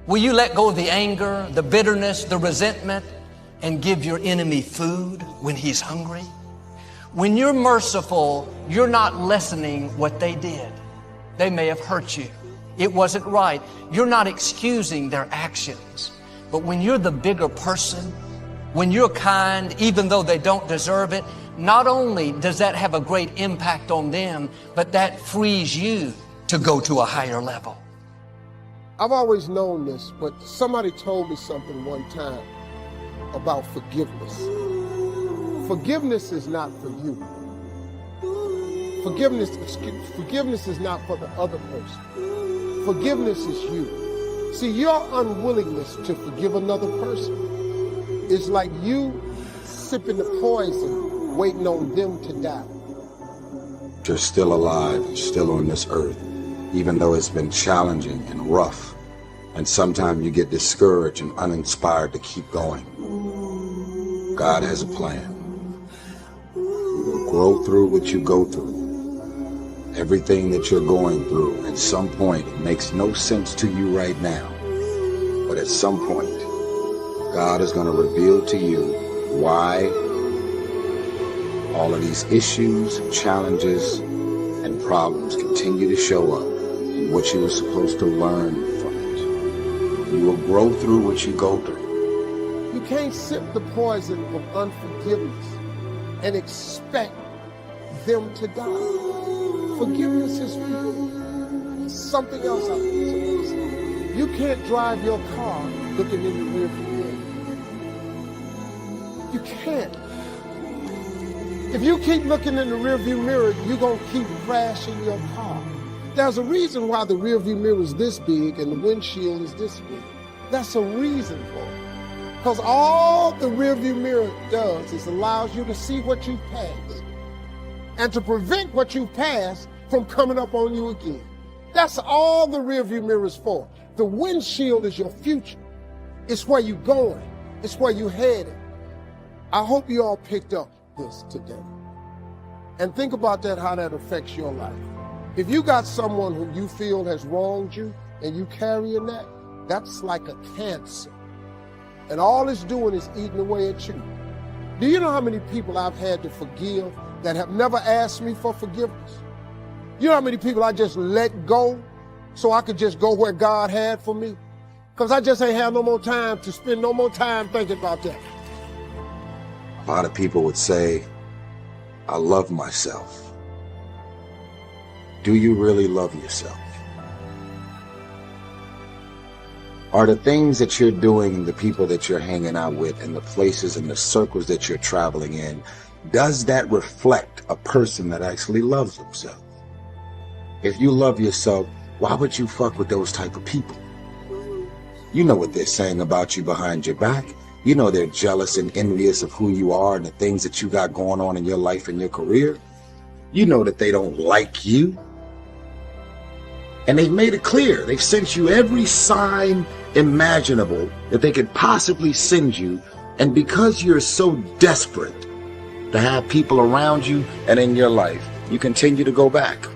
Will you let go of the anger, the bitterness, the resentment, and give your enemy food when he's hungry? When you're merciful, you're not lessening what they did. They may have hurt you. It wasn't right. You're not excusing their actions. But when you're the bigger person, when you're kind, even though they don't deserve it, not only does that have a great impact on them, but that frees you to go to a higher level. I've always known this, but somebody told me something one time about forgiveness. Forgiveness is not for you. Forgiveness is not for the other person. Forgiveness is you. See, your unwillingness to forgive another person is like you sipping the poison, waiting on them to die. You're still alive, still on this earth, even though it's been challenging and rough. And sometimes you get discouraged and uninspired to keep going. God has a plan. You will grow through what you go through. Everything that you're going through, at some point, it makes no sense to you right now. But at some point, God is going to reveal to you why all of these issues, challenges, and problems continue to show up and what you were supposed to learn from it. You will grow through what you go through. You can't sip the poison of unforgiveness and expect them to die. Forgiveness is for you. Something else I want to say. You can't drive your car looking in the rearview mirror. You can't. If you keep looking in the rearview mirror, you're going to keep crashing your car. There's a reason why the rearview mirror is this big and the windshield is this big. That's a reason for it. Because all the rearview mirror does is allows you to see what you've passed and to prevent what you've passed from coming up on you again. That's all the rearview mirror is for. The windshield is your future. It's where you're going. It's where you're headed. I hope you all picked up this today. And think about that, how that affects your life. If you got someone who you feel has wronged you and you carrying that, that's like a cancer. And all it's doing is eating away at you. Do you know how many people I've had to forgive that have never asked me for forgiveness? You know how many people I just let go so I could just go where God had for me? Because I just ain't have no more time to spend no more time thinking about that. A lot of people would say, I love myself. Do you really love yourself? Are the things that you're doing and the people that you're hanging out with and the places and the circles that you're traveling in, does that reflect a person that actually loves themselves? If you love yourself, why would you fuck with those type of people? You know what they're saying about you behind your back. You know they're jealous and envious of who you are and the things that you got going on in your life and your career. You know that they don't like you. And they've made it clear. They've sent you every sign imaginable that they could possibly send you. And because you're so desperate to have people around you and in your life, you continue to go back.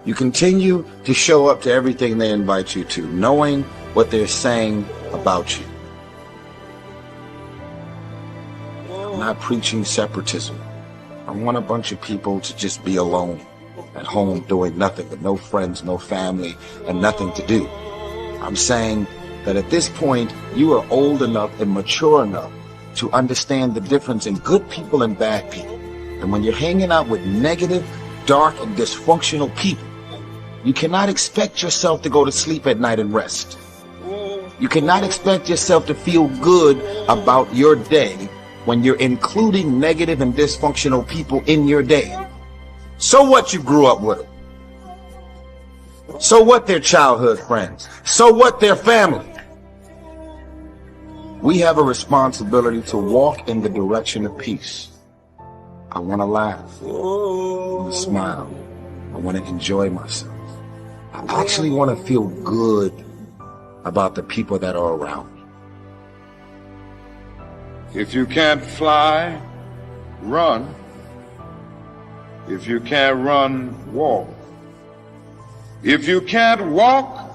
You continue to show up to everything they invite you to, knowing what they're saying about you. I'm not preaching separatism. I want a bunch of people to just be alone at home doing nothing, with no friends, no family, and nothing to do. I'm saying that at this point, you are old enough and mature enough to understand the difference in good people and bad people. And when you're hanging out with negative, dark, and dysfunctional people, you cannot expect yourself to go to sleep at night and rest. You cannot expect yourself to feel good about your day when you're including negative and dysfunctional people in your day. So what you grew up with them? So what their childhood friends? So what their family? We have a responsibility to walk in the direction of peace. I want to laugh. I want to smile. I want to enjoy myself. I actually want to feel good about the people that are around me. If you can't fly, run. If you can't run, walk. If you can't walk,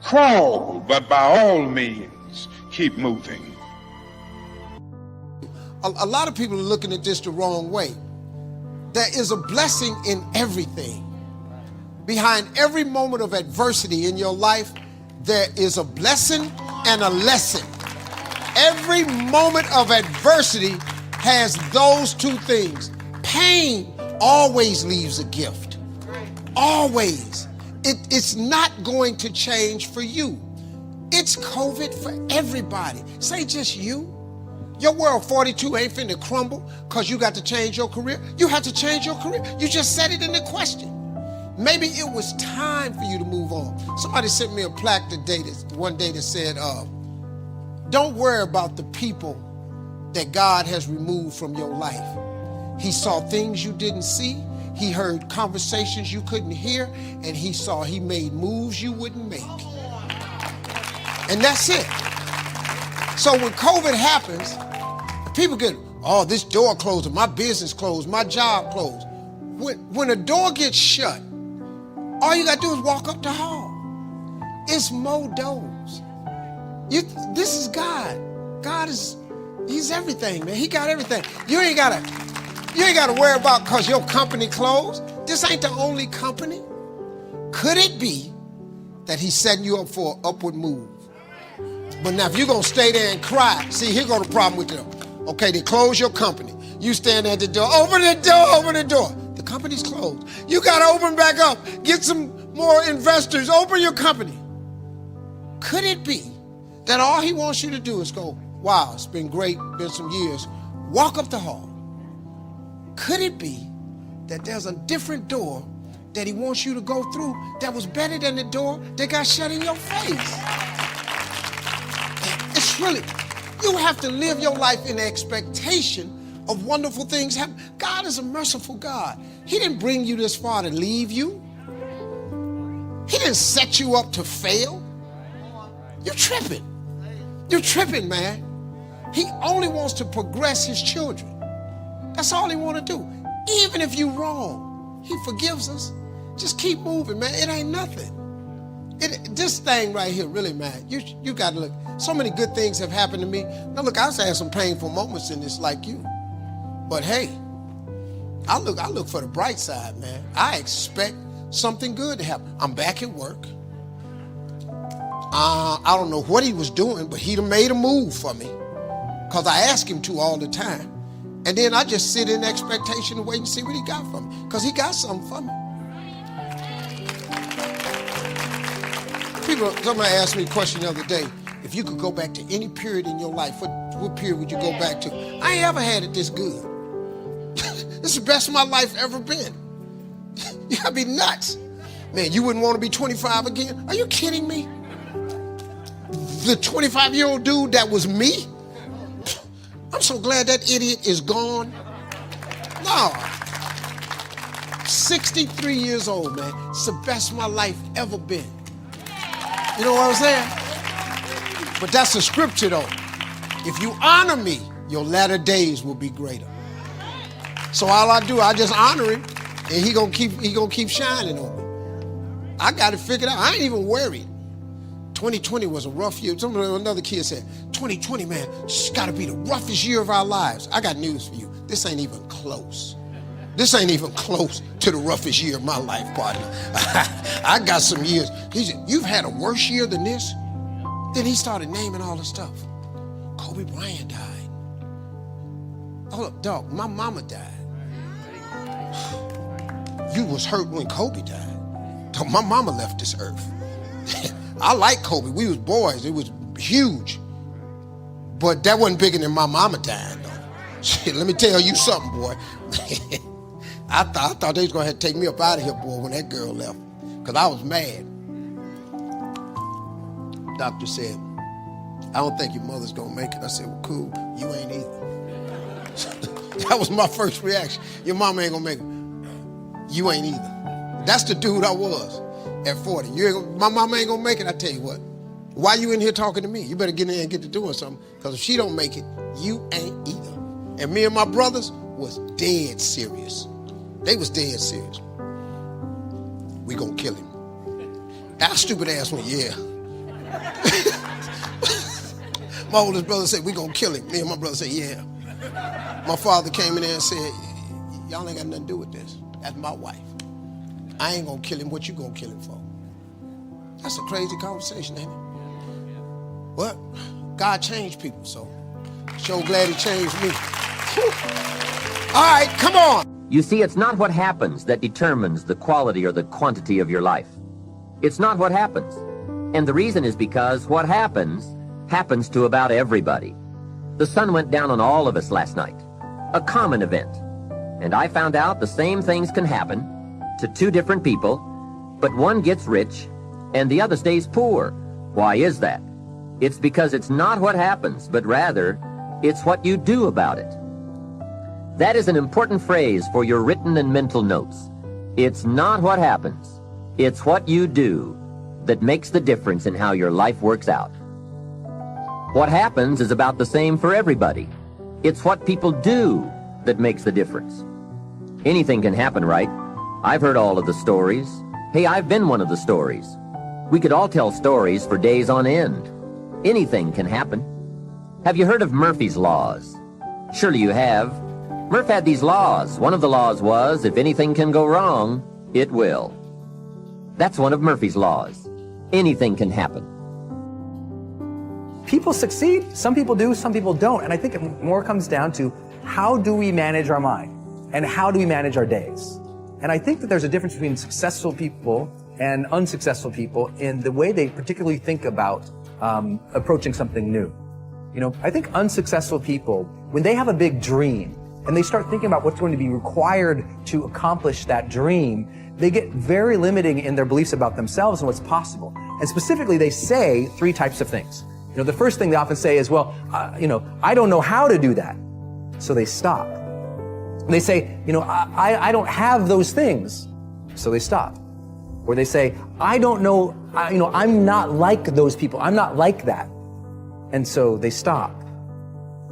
crawl, but by all means, keep moving. A lot of people are looking at this the wrong way. There is a blessing in everything. Behind every moment of adversity in your life, there is a blessing and a lesson. Every moment of adversity has those two things. Pain always leaves a gift. Always. It's not going to change for you. It's COVID for everybody. Say just you. Your world 42 ain't finna crumble because you got to change your career. You have to change your career. You just said it in the question. Maybe it was time for you to move on. Somebody sent me a plaque one day that said, don't worry about the people that God has removed from your life. He saw things you didn't see. He heard conversations you couldn't hear. And he made moves you wouldn't make. And that's it. So when COVID happens, people get, oh, this door closed, my business closed, my job closed. When a door gets shut, all you got to do is walk up the hall. It's more doors. This is God. God he's everything, man. He got everything. You ain't got to worry about because your company closed. This ain't the only company. Could it be that he's setting you up for an upward move? But now if you're going to stay there and cry, see, here go the problem with them. Okay, they close your company. You stand at the door, open the door, open the door. The company's closed. You got to open back up, get some more investors, open your company. Could it be that all he wants you to do is go, wow, it's been great, been some years, walk up the hall? Could it be that there's a different door that he wants you to go through that was better than the door that got shut in your face? It's really, you have to live your life in expectation of wonderful things happen. God is a merciful God. He didn't bring you this far to leave you. He didn't set you up to fail. You're tripping. You're tripping, man. He only wants to progress his children. That's all he want to do. Even if you're wrong, he forgives us. Just keep moving, man. It ain't nothing. This thing right here, really, man, you got to look. So many good things have happened to me. Now, look, I've had some painful moments in this like you. But, hey, I look for the bright side, man. I expect something good to happen. I'm back at work. I don't know what he was doing, but he done made a move for me because I ask him to all the time. And then I just sit in expectation and wait and see what he got for me because he got something for me. Somebody asked me a question the other day. If you could go back to any period in your life, what period would you go back to? I ain't ever had it this good. This is the best my life ever been. You gotta be nuts. Man, you wouldn't want to be 25 again? Are you kidding me? The 25-year-old dude that was me? I'm so glad that idiot is gone. No. 63 years old, man. It's the best my life ever been. You know what I'm saying? But that's a scripture, though. If you honor me, your latter days will be greater. So all I do, I just honor him, and he gonna keep shining on me. I got it figured out. I ain't even worried. 2020 was a rough year. Another kid said, 2020, man, it's got to be the roughest year of our lives. I got news for you. This ain't even close. This ain't even close to the roughest year of my life, partner. I got some years. He said, you've had a worse year than this? Then he started naming all the stuff. Kobe Bryant died. Hold up, dog, my mama died. You was hurt when Kobe died. Dog, my mama left this earth. I like Kobe. We was boys. It was huge. But that wasn't bigger than my mama dying, though. Shit, let me tell you something, boy. I thought they was going to have to take me up out of here, boy, when that girl left. Because I was mad. Doctor said, I don't think your mother's going to make it. I said, well, cool. You ain't either. That was my first reaction. Your mama ain't going to make it. You ain't either. That's the dude I was at 40. My mama ain't going to make it. I tell you what. Why you in here talking to me? You better get in there and get to doing something. Because if she don't make it, you ain't either. And me and my brothers was dead serious. They was dead serious. We gonna kill him. Our stupid ass went, yeah. My oldest brother said, we're going to kill him. Me and my brother said, yeah. My father came in there and said, y'all ain't got nothing to do with this. That's my wife. I ain't going to kill him. What you going to kill him for? That's a crazy conversation, ain't it? But God changed people, so sure glad he changed me. All right, come on. You see, it's not what happens that determines the quality or the quantity of your life. It's not what happens. And the reason is because what happens to about everybody. The sun went down on all of us last night. A common event. And I found out the same things can happen to two different people, but one gets rich and the other stays poor. Why is that? It's because it's not what happens, but rather, it's what you do about it. That is an important phrase for your written and mental notes. It's not what happens. It's what you do that makes the difference in how your life works out. What happens is about the same for everybody. It's what people do that makes the difference. Anything can happen, right? I've heard all of the stories. Hey, I've been one of the stories. We could all tell stories for days on end. Anything can happen. Have you heard of Murphy's Laws? Surely you have. Murph had these laws. One of the laws was, if anything can go wrong, it will. That's one of Murphy's laws. Anything can happen. People succeed, some people do, some people don't. And I think it more comes down to how do we manage our mind and how do we manage our days? And I think that there's a difference between successful people and unsuccessful people in the way they particularly think about approaching something new. You know, I think unsuccessful people, when they have a big dream and they start thinking about what's going to be required to accomplish that dream, they get very limiting in their beliefs about themselves and what's possible. And specifically, they say three types of things. You know, the first thing they often say is, well, I don't know how to do that. So they stop. And they say, I don't have those things. So they stop. Or they say, I don't know, I'm not like those people. I'm not like that. And so they stop.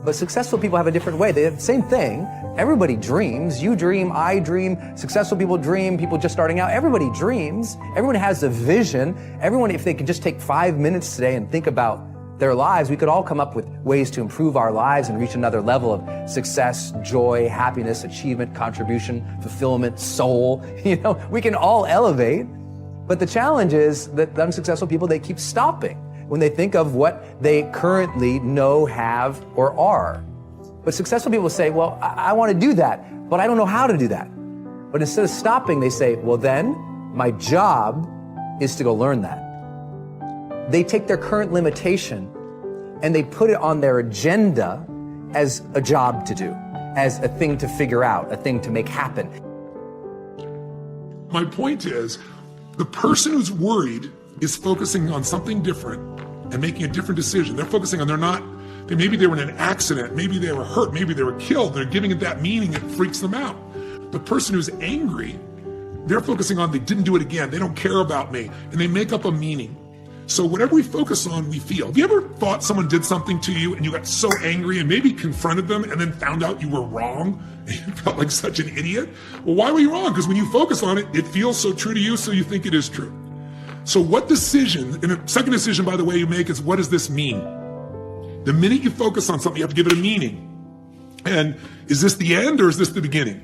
But successful people have a different way. They have the same thing. Everybody dreams. You dream, I dream, successful people dream, people just starting out. Everybody dreams. Everyone has a vision. Everyone, if they could just take 5 minutes today and think about their lives, we could all come up with ways to improve our lives and reach another level of success, joy, happiness, achievement, contribution, fulfillment, soul. We can all elevate. But the challenge is that the unsuccessful people, they keep stopping when they think of what they currently know, have, or are. But successful people say, well, I want to do that, but I don't know how to do that. But instead of stopping, they say, well, then my job is to go learn that. They take their current limitation and they put it on their agenda as a job to do, as a thing to figure out, a thing to make happen. My point is, the person who's worried is focusing on something different and making a different decision. They're focusing on maybe they were in an accident, maybe they were hurt, maybe they were killed. They're giving it that meaning, it freaks them out. The person who's angry, they're focusing on they didn't do it again, they don't care about me, and they make up a meaning. So whatever we focus on, we feel. Have you ever thought someone did something to you and you got so angry and maybe confronted them and then found out you were wrong and you felt like such an idiot? Well, why were you wrong? Because when you focus on it, it feels so true to you, so you think it is true. So what decision, and the second decision, by the way, you make is, what does this mean? The minute you focus on something, you have to give it a meaning. And is this the end or is this the beginning?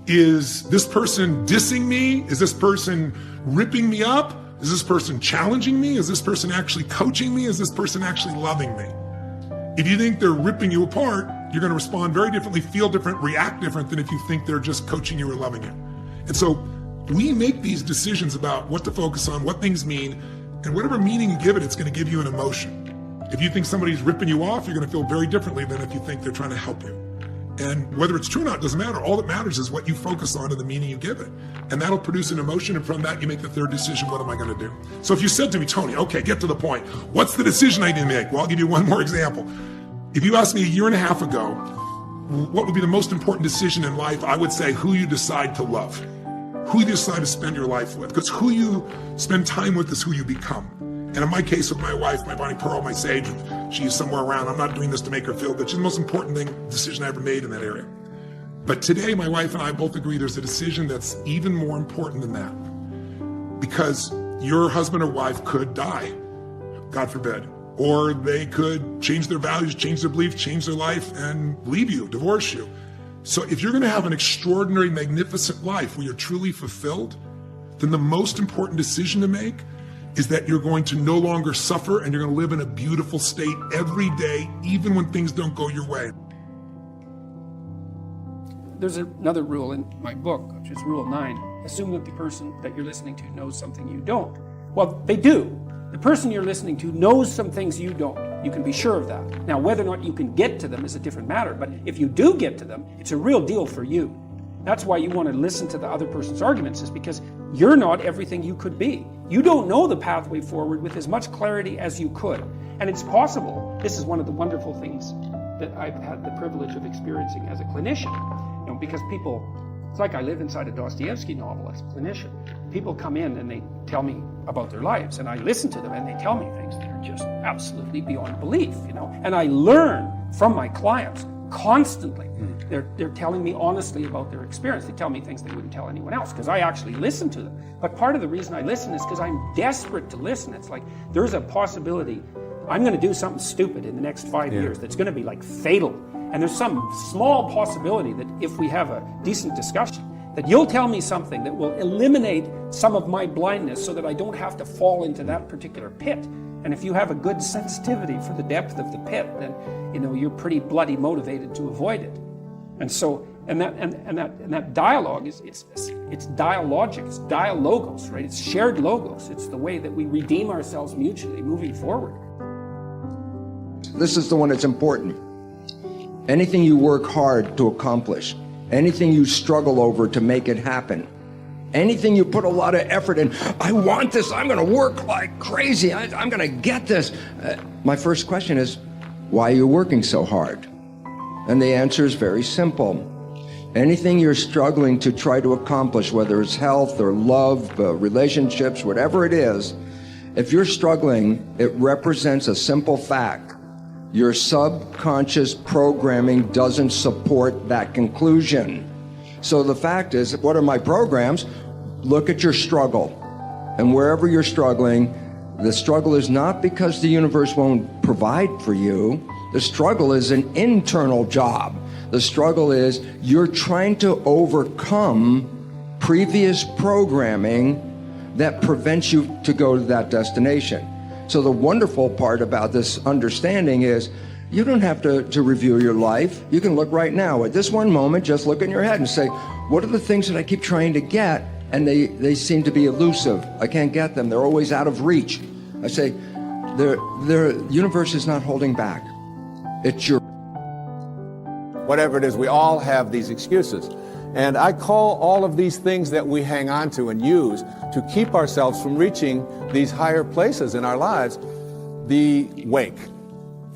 Is this person dissing me? Is this person ripping me up? Is this person challenging me? Is this person actually coaching me? Is this person actually loving me? If you think they're ripping you apart, you're going to respond very differently, feel different, react different than if you think they're just coaching you or loving you. And so we make these decisions about what to focus on, what things mean, and whatever meaning you give it, it's going to give you an emotion. If you think somebody's ripping you off, you're going to feel very differently than if you think they're trying to help you. And whether it's true or not doesn't matter. All that matters is what you focus on and the meaning you give it. And that'll produce an emotion, and from that you make the third decision, what am I going to do? So if you said to me, Tony, okay, get to the point. What's the decision I need to make? Well, I'll give you one more example. If you asked me a year and a half ago, what would be the most important decision in life, I would say who you decide to love. Who you decide to spend your life with. Because who you spend time with is who you become. And in my case with my wife, my Bonnie Pearl, my sage, she's somewhere around. I'm not doing this to make her feel good. She's the most important decision I ever made in that area. But today, my wife and I both agree there's a decision that's even more important than that. Because your husband or wife could die. God forbid. Or they could change their values, change their beliefs, change their life, and leave you, divorce you. So if you're going to have an extraordinary, magnificent life where you're truly fulfilled, then the most important decision to make is that you're going to no longer suffer and you're going to live in a beautiful state every day, even when things don't go your way. There's another rule in my book, which is Rule 9. Assume that the person that you're listening to knows something you don't. Well, they do. The person you're listening to knows some things you don't. You can be sure of that. Now, whether or not you can get to them is a different matter, but if you do get to them, it's a real deal for you. That's why you want to listen to the other person's arguments, is because you're not everything you could be. You don't know the pathway forward with as much clarity as you could. And it's possible. This is one of the wonderful things that I've had the privilege of experiencing as a clinician. You know, because people, it's like I live inside a Dostoevsky novel as a clinician. People come in and they tell me about their lives, and I listen to them and they tell me things that are just absolutely beyond belief, you know. And I learn from my clients constantly. They're telling me honestly about their experience. They tell me things they wouldn't tell anyone else because I actually listen to them. But part of the reason I listen is because I'm desperate to listen. It's like there's a possibility I'm going to do something stupid in the next 5 years that's going to be like fatal. And there's some small possibility that if we have a decent discussion, that you'll tell me something that will eliminate some of my blindness so that I don't have to fall into that particular pit. And if you have a good sensitivity for the depth of the pit, then you know you're pretty bloody motivated to avoid it. And so, and that dialogue is it's dialogic, it's dialogos, right? It's shared logos. It's the way that we redeem ourselves mutually moving forward. This is the one that's important. Anything you work hard to accomplish, anything you struggle over to make it happen, anything you put a lot of effort in, I want this, I'm going to work like crazy, I'm going to get this. My first question is, why are you working so hard? And the answer is very simple. Anything you're struggling to try to accomplish, whether it's health or love, relationships, whatever it is, if you're struggling, it represents a simple fact. Your subconscious programming doesn't support that conclusion. So the fact is, what are my programs? Look at your struggle. And wherever you're struggling, the struggle is not because the universe won't provide for you. The struggle is an internal job. The struggle is you're trying to overcome previous programming that prevents you to go to that destination. So the wonderful part about this understanding is you don't have to review your life. You can look right now at this one moment, just look in your head and say, what are the things that I keep trying to get? And they seem to be elusive. I can't get them. They're always out of reach. I say, the universe is not holding back. It's your... Whatever it is, we all have these excuses. And I call all of these things that we hang on to and use to keep ourselves from reaching these higher places in our lives, the wake.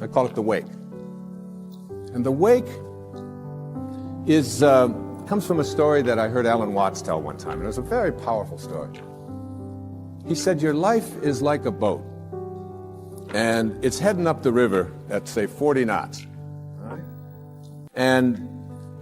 I call it the wake. And the wake is comes from a story that I heard Alan Watts tell one time, and it was a very powerful story. He said, your life is like a boat, and it's heading up the river at, say, 40 knots. Right? And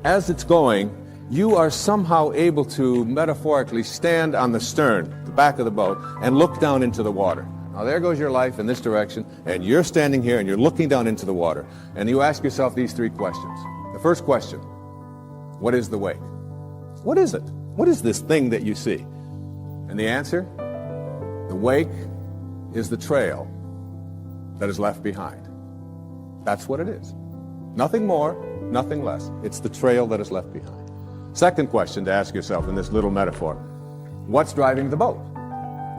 as it's going, you are somehow able to metaphorically stand on the stern, the back of the boat, and look down into the water. Now there goes your life in this direction, and you're standing here and you're looking down into the water. And you ask yourself these three questions. The first question, what is the wake? What is it? What is this thing that you see? And the answer, the wake is the trail that is left behind. That's what it is. Nothing more, nothing less. It's the trail that is left behind. Second question to ask yourself in this little metaphor, what's driving the boat?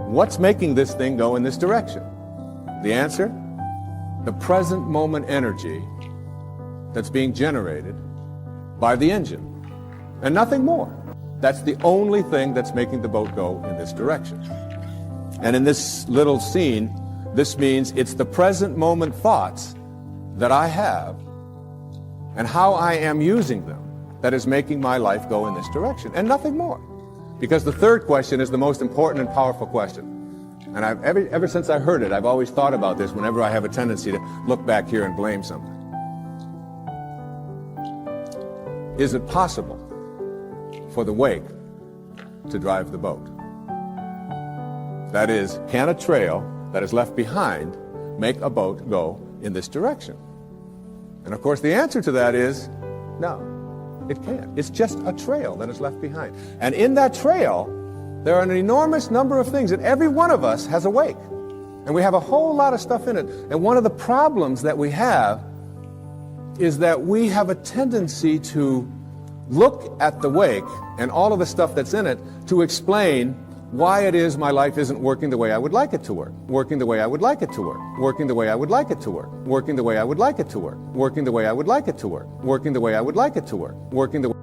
What's making this thing go in this direction? The answer, the present moment energy that's being generated by the engine, and nothing more. That's the only thing that's making the boat go in this direction. And in this little scene, this means it's the present moment thoughts that I have and how I am using them that is making my life go in this direction, and nothing more. Because the third question is the most important and powerful question. And ever since I heard it, I've always thought about this whenever I have a tendency to look back here and blame something. Is it possible for the wake to drive the boat? That is, can a trail that is left behind make a boat go in this direction? And of course the answer to that is no, it can't. It's just a trail that is left behind. And in that trail, there are an enormous number of things that every one of us has a wake. And we have a whole lot of stuff in it. And one of the problems that we have is that we have a tendency to look at the wake and all of the stuff that's in it to explain why it is my life isn't working the way I would like it to work, working the way I would like it to work, working the way I would like it to work, working the way I would like it to work, working the way I would like it to work, working the way I would like it to work, working the way.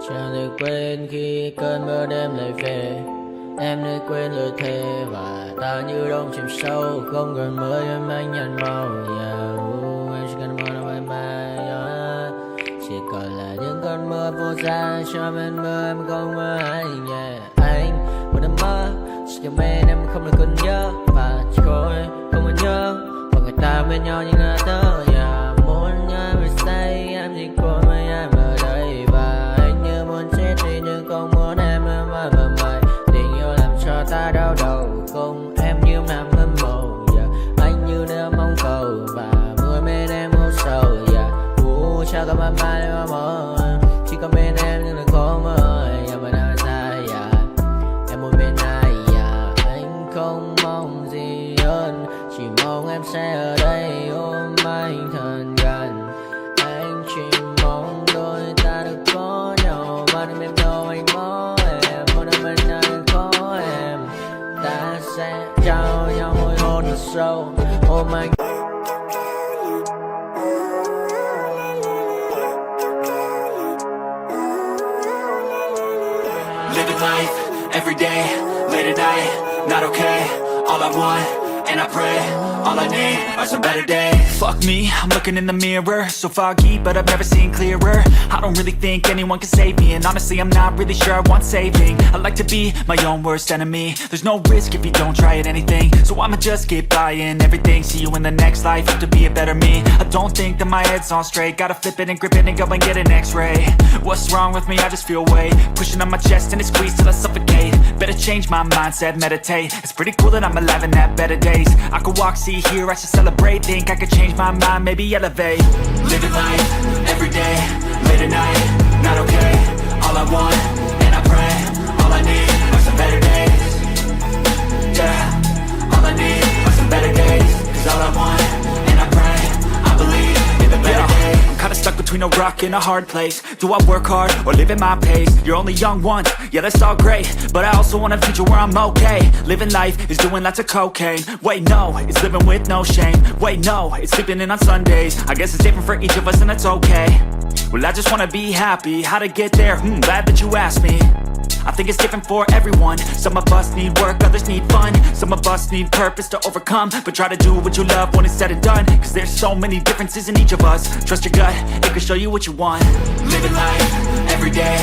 Chẳng được quên khi cơn mưa đêm lại về. Em đã quên lời thề và ta như đông chìm sâu. Không còn mưa em anh nhận màu. Em chỉ cần mưa đâu bye bye. Chỉ còn là những cơn mưa vô giá. Cho bên mưa em không mơ anh. Anh một đêm mơ. Chỉ cần bên em không được còn nhớ. Và chỉ có em không còn nhớ. Và người ta bên nhau như ngã tớ. Muốn nhớ về say em chỉ có mấy em ở đây. Và anh như muốn chết đi nhưng không muốn em mơ mày. Tình yêu làm cho ta đau đầu. Không em như nằm mơ mộng. Anh như nếu mong cầu. Và mưa bên em u sầu. Chào cả mai mai mà mơ. Chỉ có bên em nhưng là khó mơ. Mà nào xa em muốn bên ai. Anh không mong gì hơn. Chỉ mong em sẽ ở đây ôm anh thật gần. Anh chỉ mong đôi ta được có nhau. Mà đừng em đâu anh có em. Muốn em bên anh có em. Ta sẽ trao nhau môi hôn thật sâu. Ôm anh. Living life, every day, late at night, not okay. All I want, and I pray, all I need are some better days. Fuck me, I'm looking in the mirror. So foggy, but I've never seen clearer. I don't really think anyone can save me. And honestly, I'm not really sure I want saving. I like to be my own worst enemy. There's no risk if you don't try at anything. So I'ma just keep buying everything. See you in the next life, have to be a better me. I don't think that my head's on straight. Gotta flip it and grip it and go and get an x-ray. What's wrong with me? I just feel weight pushing on my chest and it squeezes till I suffocate. Better change my mindset, meditate. It's pretty cool that I'm alive and have better days. I could walk, see, hear, I should celebrate. Think I could change my mind, maybe elevate. Living life, every day, late at night, not okay. All I want, and I pray, all I need are some better days. Yeah, all I need are some better days. Cause all I want, and I pray, I believe in the better days. I'm kinda stuck between a rock and a hard place. Do I work hard or live at my pace? You're only young once, yeah that's all great. But I also want a future where I'm okay. Living life is doing lots of cocaine. Wait no, it's living with no shame. Wait no, it's sleeping in on Sundays. I guess it's different for each of us and that's okay. Well I just wanna be happy. How to get there? Glad that you asked me. I think it's different for everyone. Some of us need work, others need fun. Some of us need purpose to overcome. But try to do what you love when it's said and done. Cause there's so many differences in each of us. Trust your gut, it can show you what you want. Living life, every day,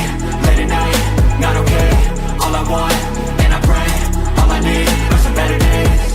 late at night, not okay. All I want, and I pray, all I need are some better days.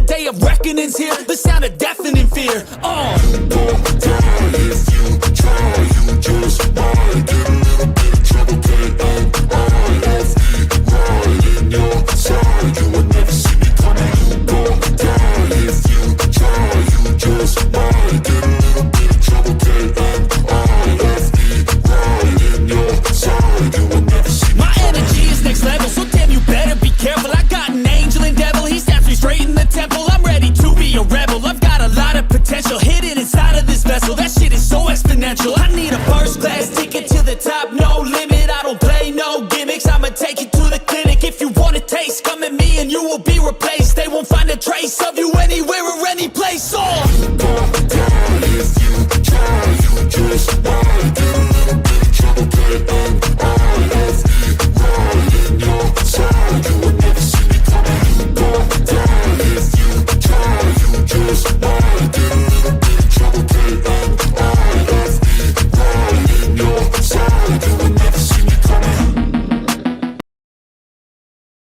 day of reckoning's here. The sound of deafening fear.